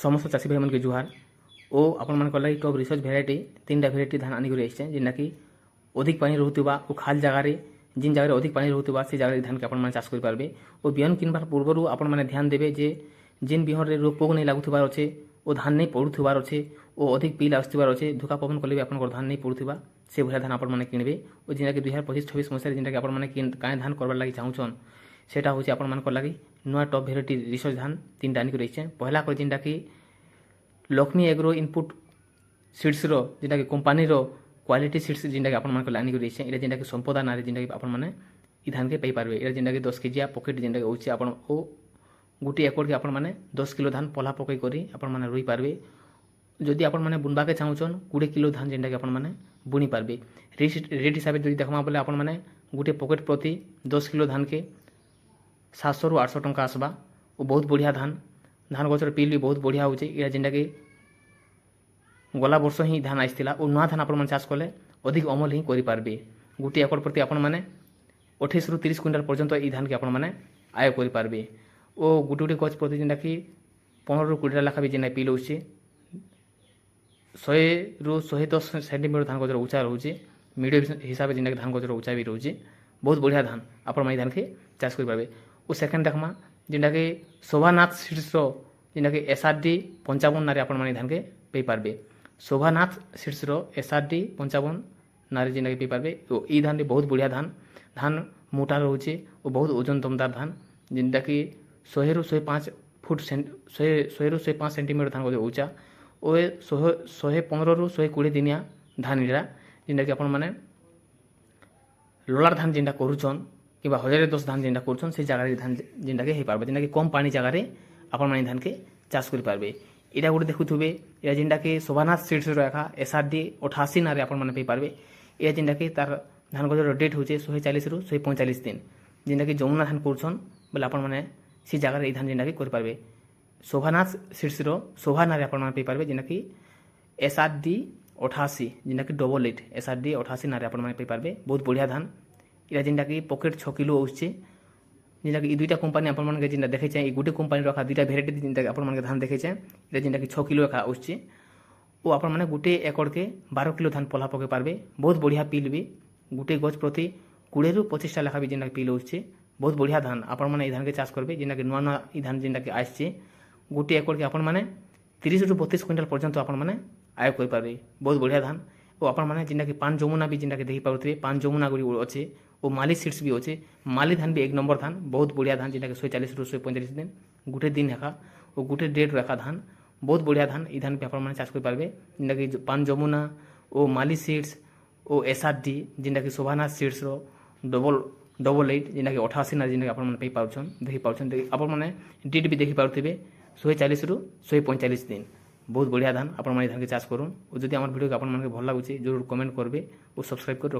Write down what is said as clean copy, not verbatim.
समस्त चाषी भाई मन के जुहार ओ आपण मन लगी टॉप रिसर्च भेराइटी 3टा भेराइटी धान आनिक आइछे जेनटाकि अधिक पानी रहुवा और खाल जगार जिन जगह अधिक पानी रहुवा से जगह धान के आपण चाष करें और बिहन किनबार पूर्व आपण मैंने ध्यान देवे जे जिन बिहन में रोग पोक नहीं लगुवार अच्छे और धान नहीं पड़ुवार अच्छे और अधिक पिल आसुवार अच्छे धोका पवन कले भी आप धान नहीं पड़ुवा से भाया धान आपने किणवे और जेनटा कि 2025-26 मसीह जेनटा कि आपने कहीं धान करवार लगी चाहून सेटा हूँ आप लगी नुआ टॉप भेराइटी रिसर्च धान 3टा आनिक रही पहला कर जेनटा कि लक्ष्मी एग्रो इनपुट सीड्स जेनटा कि कंपानी क्वालिटी सीड्स जेनटा कि आपन आनिक रही है जेनटा कि संपदा ना जेनटा कि आपन माने इ धान के पाइपारे ये जेनटा कि 10 केजिया पकेट जेनटा कि होची आपन ओ गोटे एकड़ के आपन माने 10 किलो धान पला पकई करी आपन माने रोई पारबे जदि आपन माने बुनबा के चाहूछन 20 किलो धान जेनटा कि आपन माने बुनी पारबे रेट हिसाब से देखमा बोले आपन माने गोटे पकेट प्रति 10 किलो धान के 700 रु 800 टंका आसबा और बहुत बढ़िया धान धान गचर पिल भी बहुत बढ़िया होचे या जेनटा कि गला वर्ष ही धान आसला और नुआ धान आपण चाष कले अधिक अमल ही करें गोटे एकड़ प्रति आपण मैंने 28 रु 30 क्विंटाल पर्यंत ये धान के आपण मैंने आय करें और गोटे गोटे गच प्रति जेनटा कि 15 रु 20 लाख भी जेना पिल हो 100 रु 110 सेंटीमीटर धान गजर उचा रोचे मीडियम हिसाब से जेनटा कि धान गजर उचा भी रोचे बहुत बढ़िया धान आपण धान के चाष करें और सेकेंड देखमा जेनटा कि शोभानाथ सीड्स जेनटा कि SRD 55 नारे आपण माने धान के पे पारबे शोभानाथ सीड्स SRD 55 नारे जेनटा कि पे पारबे तो ई धान बहुत बढ़िया धान धान मोटा रोचे और बहुत ओजन दमदार धान जेनटा कि 100 रु 105 फुट 100 रु 105 सेंटीमीटर धान को ऊंचा और 115 रु 120 दिनिया धान इरा जेनटा कि आपण माने लोलार धान जेनटा करूछन कि 1010 धान जेनटा करूछन से जगह धान जेनटा के हो पारबे जेनटा कि कम पानी जगह आपण माने धान चाष कर पारबे इटा गोटे देखुवे या जेनटा कि शोभानाथ सीड्स एका SRD 88 नारे आपण माने पारबे या जेनटा कि तार धान गजर डेट होचे 140 रु 145 दिन जेनटा कि जमुना धान करूछन बोले आपण माने से जगह धान जेनटा कि कर पारबे शोभानाथ सीड्स शोभा नारे आपण माने पारबे जेनटा कि SRD 88 जेनटा कि 88 SRD 88 नारे आपण माने पारबे बहुत बढ़िया धान इरा जेनटा कि पकेट 6 किलो आउचे जेनटा कि दुईटा कंपानी आपण माने जेनटा देखे ये गोटे कंपानी रखा दुईटा भेराइटी जेनटा कि आपण माने धान देखे इरा जेनटा कि 6 किलो एका आउचे ओ आपण माने गोटे एकड़ के 12 किलो धान पला पके पारबे बहुत बढ़िया पिल भी गोटे गच प्रति 20 रु 25 लाख भी जेनटा पिल आउचे बहुत बढ़िया धान आपण माने धान के चाष करबे जेनटा कि नुआ नुआ इ धान जेनटा कि आइछे गोटे एकड़ के आपण माने 30 रु 32 क्विंटाल पर्यंत आपण माने आय कर पारबे बहुत बढ़िया धान और आपण माने जेनटा कि पान जमुना भी जेनटा कि देखि पारुथे पान जमुना गुड़ी अच्छे और माली सीड्स भी अच्छे माली धान भी 1 नंबर धान बहुत बढ़िया धान जेनटा कि 140 रु 145 दिन गोटे दिन हेका और गोटे डेट रखा धान बहुत बढ़िया धान इ धान पे आपण माने चाष कर पारबे जेनटा कि पान जमुना और माली सीड्स और SRD जेनटा कि शोभानाथ सीड्स डबल 8 जेनटा कि 88 ना जेनटा कि आपण माने पे पाउछन देखि पाउछन आपण माने डेट भी देखि पारुथिबे 140 रु 145 दिन बहुत बढ़िया धान आपण माने धान के चाष करूँ और जदि हमर वीडियो के आपण माने भल लागुचे जरूर कमेंट करबे और सब्सक्राइब कर